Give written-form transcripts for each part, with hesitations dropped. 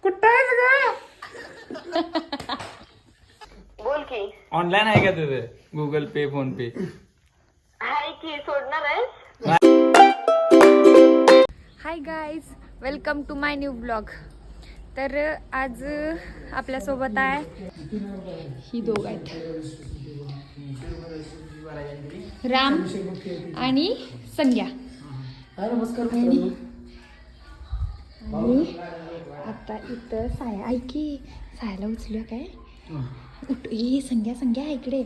कुठं आहेस ग? बोल की. ऑनलाईन आहे का तुझं गुगल पे फोन पे? हाय की, सोडणार आहेस? Hi guys, welcome to my new blog. तर आज आपल्यासोबत आहे ही दोघ आहेत, राम आणि संज्ञा. नमस्कार. आणि आता इथं साया, ऐकी सायाला उचलूया काय? उठ ही संज्ञा इकडे.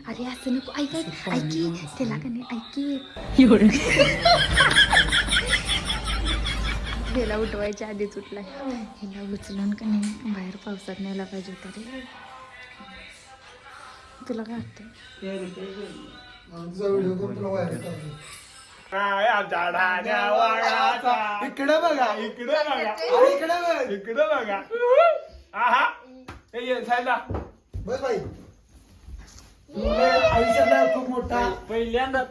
अरे असं नको, ऐकी त्याला का नाही, ऐकी त्याला उठवायच्या आधीच उठलाय. ह्याला उचलून का नाही बाहेर पावसात न्यायला पाहिजे तरी. तुला काय वाटतंय? इकडे बघा. बस भाई, आयुष्यातला खूप मोठा पहिल्यांदा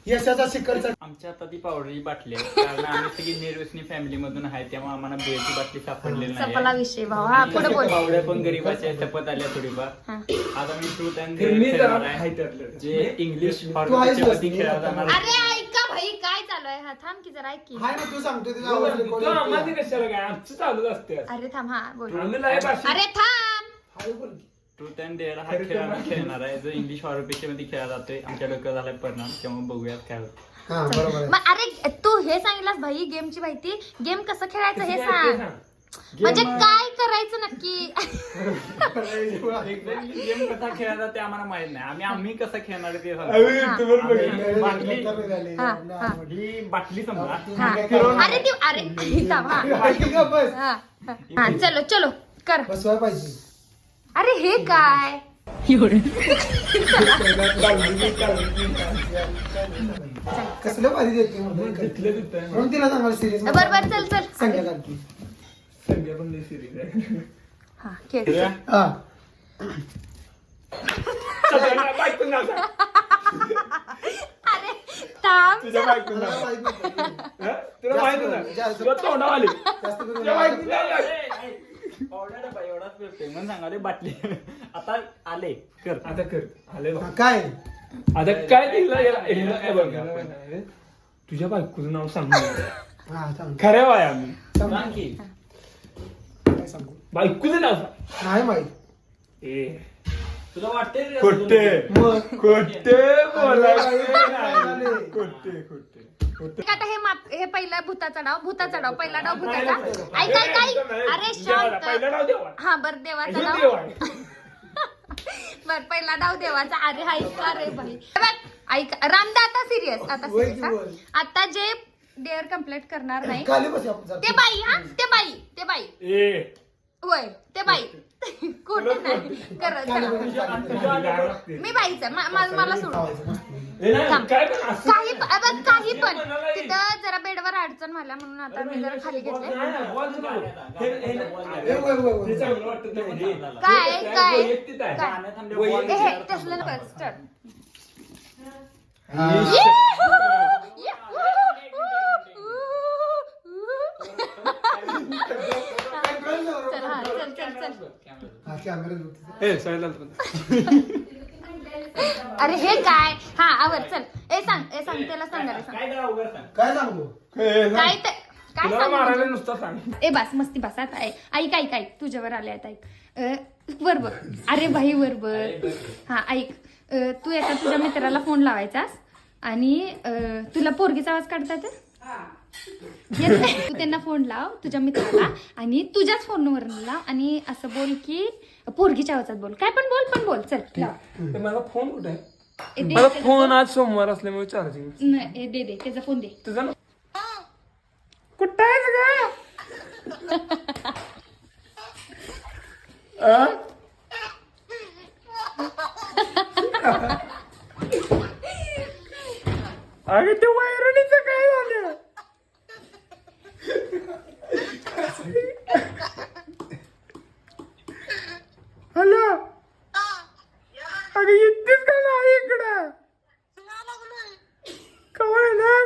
यशाचा शिखरचा. आमच्या आता ती पावडरची बाटली आहे, कारण आम्ही सगळी निर्व्यसनी फॅमिली मधून आहे, तेव्हा आम्हाला बिअरची बाटली सापडलेली सपला नाही. विषय भाऊ. हा पुढे बोल. पावड्या पण गरीबाच्या शपथ आल्या थोडीफार. हा. आता मी ट्रूथ अँड डेअर आहे, जे इंग्लिश हॉर्सच्या मध्ये खेळला जाणार आहे. अरे ऐका भाई, काय चालू आहे? हा थांब की जरा, ऐक की. हाय ना, तू सांगतो तिला आवडलं कोणी. अरे थांब, हा बोल. आम्ही अरे थांब. हाय बोल की. ट्रूथ अँड डेअर हा खेळ आम्ही खेळणार आहे, जो इंग्लिश हॉरर पिक्चर मध्ये खेळला जातोय. आमच्या डोक्यात झालाय परिणाम, तेव्हा बघूयात काय होतं. हा बरोबर आहे. मग अरे तू हे सांगितलंस भाई, गेमची माहिती. गेम कसं खेळायचं हे सांग. म्हणजे काय करायचं नक्की? गेम कसा खेळायचा ते आम्हाला माहित नाही. आम्ही कसं खेळणार आहे ते सांगतो. ही बाटली समजा. हा. अरे ती, अरे थांब, हा. बस हा, हा. चलो कर. बसवाय पाहिजे. अरे हे काय? कसलं भारी देते म्हणून तिला सांगाल सिरीज. बर चल संख्या काढती. हा खेळ. हा अरे थांब. तुझ्या बायकोला मला माहित नव्हतं. तुला माहित होतं? जास्त तुला तोंडावाली. जास्त करून तुझ्या बायकोला पावडा डबा एवढाच पेटतोय म्हणून सांगाले बाटली. आता आले कर. आता कर. आले हा, काय आता काय दिलं तुझ्या बायकोचं नाव सांग. हा सांग. खऱ्या वाय आम्ही सांग की. काय सांगू बायकोचं नाव सांग. नाही माहित. ए तुला वाटते मग खोटे बोलायचे आता हे पहिला भूताचा डाव पहिला डाव भूताचा. ऐक अरे शांत. पहिलं नाव देवा. हा बर देवाचा डाव. बर पहिला डाव देवाचा. अरे ऐका रे भाई, ऐक रामदा, आता सिरियस. आता जे डेअर कम्प्लीट करणार नाही खाली बस आपण ते बाई. हा ते बाई ए होय ते बाई. खोट नाही करत. मी बाईचा मला सोडून थांब. काय पण असं काही पण तिथं जरा बेडवर अडचण झाल्या म्हणून आता मी जरा खाली घेतले. काय हे तसलं नको. स्टार्ट. अरे हे काय? हा आवर चल. सांग त्याला सांग. अरे सांग काय सांगू. काय मारायला सांग. नुसतं सांग. बस मस्ती बस. आता ऐक तुझ्यावर आले आता. ऐक बरोबर. अरे भाई बरोबर. हा ऐक, तू एका तुझ्या मित्राला फोन लावायचास आणि तुला पोरगीचा आवाज काढता येतो? तू त्यांना फोन लाव तुझ्या मित्राला आणि तुझ्याच फोनवर लाव आणि असं बोल की पोरगीच्या आवाजात बोल. काय पण बोल चल लाव. माझा फोन कुठे आहे? दे मला फोन आज सोमवार असल्यामुळे चार्जिंग. दे त्याचा फोन दे. तुझा ना कुठं आहेस ग? अरे ते वैरणीचं काय झालं? हॅलो अगं येतेस का नाही इकडं? कवा येणार?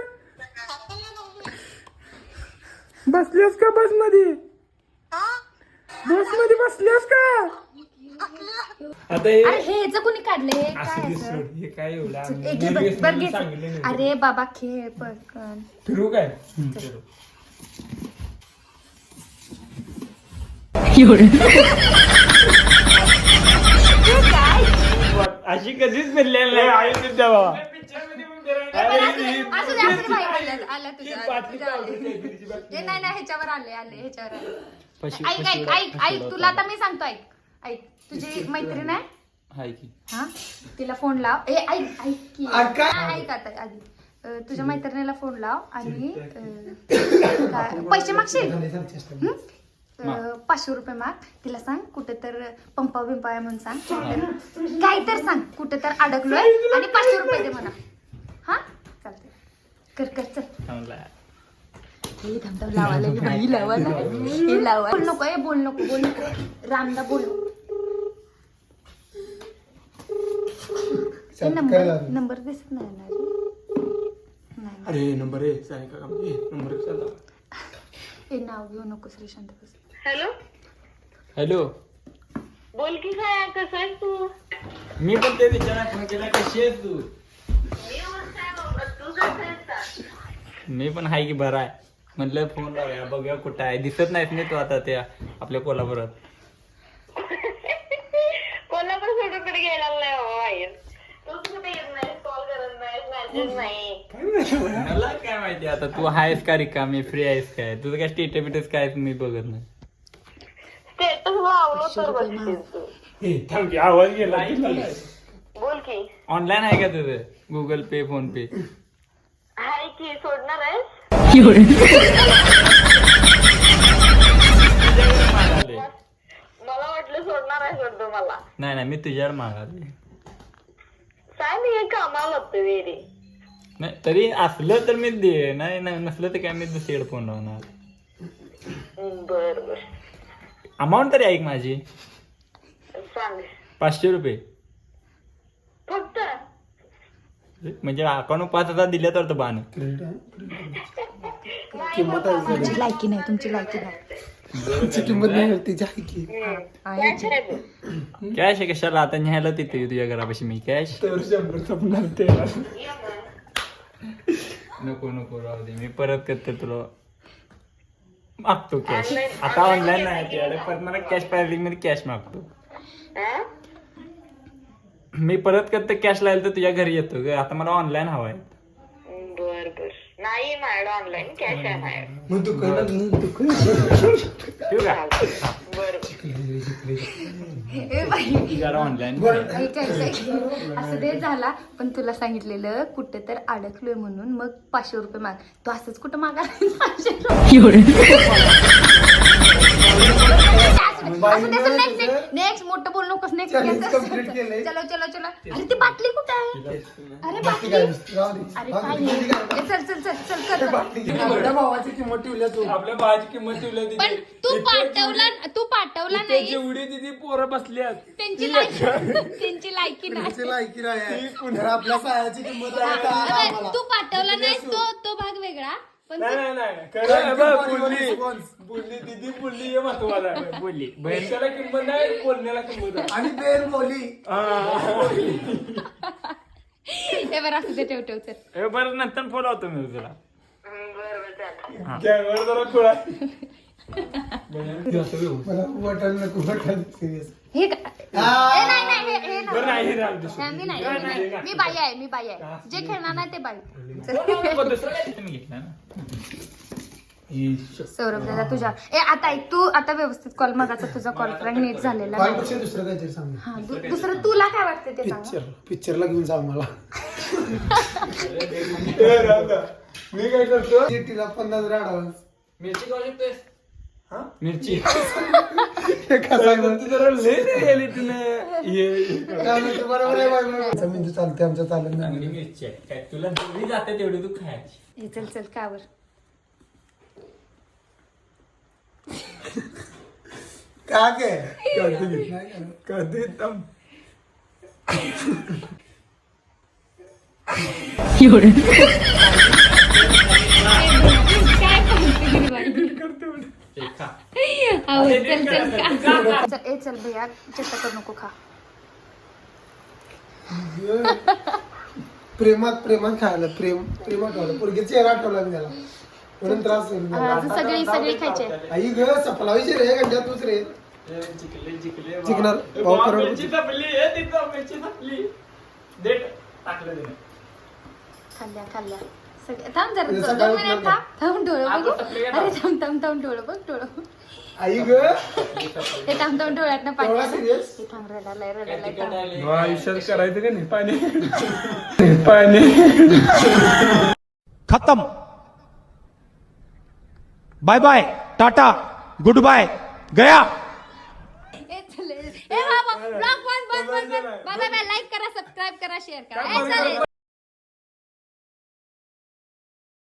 बसल्यास का बस मध्ये बसल्यास का आता हे अरे हे ह्याचं कोणी काढलं हे असं काय दिसलं. असं हे काय एवढं आम्ही एक घे बघ, निर्व्यसनी बरं घे. सांगितलं नाही. अरे बाबा खेळ पटकन फिरू काय अशी कधीच फिरलेली नाही आहे तुझ्या बाबा असू दे, बाई, आल्या तुझ्या, बाटली तुझ्या आल्या. पावडर हे नाही ह्याच्यावर आले ह्याच्यावर आले पशी- ऐक ऐक ऐक ऐक तुला आता मी सांगतो ऐक ऐक तुझी मैत्रीण आहे हाय की हा तिला फोन लाव ए ऐक ऐक की काय? हा, ऐक आता आधी तुझ्या मैत्रिणीला फोन लाव आणि पैसे मागशील हं? 500 रुपये माग तिला सांग कुठे तर पंपा बिंपा आहे म्हणून सांग काय तर सांग कुठे तर अडकलोय आणि 500 रुपये दे म्हणा हा चालते कर कर चल थांबला. हे थांब लावायला बाई लावायला हे लावा बोल नको हे बोल नको रामदा बोल हे नंबर दिसत नाही ना रे. नाही अरे नंबर आहे सानिका कांबळे नंबर चला हे नाव घेऊ नको श्री शांत बस हॅलो हॅलो बोल की काय कसं आहेस तू मी पण ते विचारा फोन केला कशी आहेस तू मी मस्त आहे बाबा तू कसं आहेस का मी पण हाय की बरा आहे म्हटलं फोन लावूया बघूया कुठं आहे दिसत नाहीस नाही तू आता त्या आपल्या कोल्हापुरात कोल्हापूर सोडून कडे गेला नाही बाबा बाहेर तू कुठे येत नाही कॉल करत नाही मेसेज नाही मला काय माहिती आता तू आहेस का रिकामी फ्री आहेस काय तुझं काय स्टेटस बिटस काय मी बघत नाही स्टेटस लावलो तर बघशील तू थांब की आवाज गेला बोल की ऑनलाईन आहे का तुझं गुगल पे फोन पे हाय की सोडणार आहेस मला वाटलं सोडणार आहे सोडतो मला नाही नाही मी तुझ्यावर मागाले काय मी कामाला लागतो वेरी नाही तरी असलं तर मी दे नाही नसलं तर काय मी दुसरीकडे फोन लावणार बर बर अमाऊंट तरी ऐक माझी सांग 500 रुपये फक्त म्हणजे अकाउंट 5,000 दिले तर बाण किंमत आहे तुमची लायकी नाही तुमची लायकी नाही तिची किंमत नाही तिची आहे की काय करायचं कॅश आहे कशाला आता न्यायला तिथे तुझ्या घरापाशी मी कॅश तर 100 संपणार ते नको नको राहू दे मी परत करते तुला मागतो कॅश आता ऑनलाईन नाही त्याकडे परत मला कॅश पाहिजे मी कॅश मागतो हा? मी परत करते कॅश लागेल तर तुझ्या घरी येतो ग आता मला ऑनलाईन हवाय बर बर नाही माझ्याकडे ऑनलाईन कॅश आहे माझ्याकडे मग तू ठेवू का बर ए बाई जरा ऑनलाईन ऐक, ऐक, ऐक. असं दे झाला पण तुला सांगितलेलं कुठे तर अडकलोय म्हणून मग 500 रुपये माग तू असंच कुठं मागा 500 नेक्स्ट मोठं बोल नकोस नेक्स्ट Challenge complete केलंय. चलो चलो चलो अरे ती बाटली कुठे आहे अरे बाटली अरे काय नाही. ए, चल चल चल चल कर कर. आपल्या भावाची किंमत ठेवल्या तू आपल्या बाळाची किंमत ठेवली पण तू पाठवला नाही जेवढी तिथे पोरं बसल्यात त्यांची लायकी नाही तिची लायकी नाही आहे. तर आपल्या सायाची किंमत आहे का अबे, आम्हाला? तू पाठवला नाही तो भाग वेगळा पण नाही नाही Thank खरं you बघ, for your बोलली response. बोलली दीदी बोलली हे महत्वाचं आहे बोलली पैशाला किंमत नाही बोलण्याला किंमत आहे आणि बेर बोली हे बरं असं ते ठेव चल बरं नंतर फोन लावतो मी तुला बर बर चालेल कॅमेरा जरा खुळा मला वाटायला नको वाटायला serious. हे का- ए, नाही नाही हे नको. बरं नाही राहू दे. हा, मी नाही मी बाई आहे जे खेळणार नाही ते बाई दुसरं काय तुम्ही घेतलं ना सौरभ दादा तुझ्या ए आता ऐक तू आता व्यवस्थित कॉल मगाचा तुझा कॉल क्रँक नीट झालेला नाही. कॉलपेक्षा दुसरं काहीतरी सांग हा दुसरं तुला काय वाटतं ते सांग पिक्चरला घेऊन सांग मला ए, राहू द्या. मी काय करतो तिला 50,000 ऍडव्हान्स मिरची खाऊ शकतोस मिरची तू जरा लय नाही गेली तिने बरोबर आहे बाई, बरोबर. आमचा मेंदू चालते आमच्या चालत नाही चांगली मिरची आहे काय तुला जेवढी जाते तेवढी तू खायची हे चल चल कावर का गे कधी थांब. काय चल भैया चेष्टा करू नको खा. प्रेमात खायला प्रेमात ठेवलं पोरगी चेहरा आठवला मी त्याला म्हणून त्रास होईल मला. सगळी खायचे. आई ग सपलावीची रे गंड्या तूच रे चिकणार भाऊ करोड मिरची तपली मिरची तपली देठ टाकलं तिने. खाल्ल्या सगळे. थांब जरा जसं 2 काय मिनिट उठलं थांब डोळं आपण बघू. टपले का? अरे थांब डोळं बघ. आई ग हे थांब डोळ्यातनं पाणी एवढा आलं. serious? हे थांब रडायला थांब. आयुष्यात करायचं का नाही पाणी खत्म. Bye bye tata good bye गया. ए बाबा ब्लॉग बंद. बाय लाईक करा सबस्क्राईब करा शेअर करा. ए, चालेल.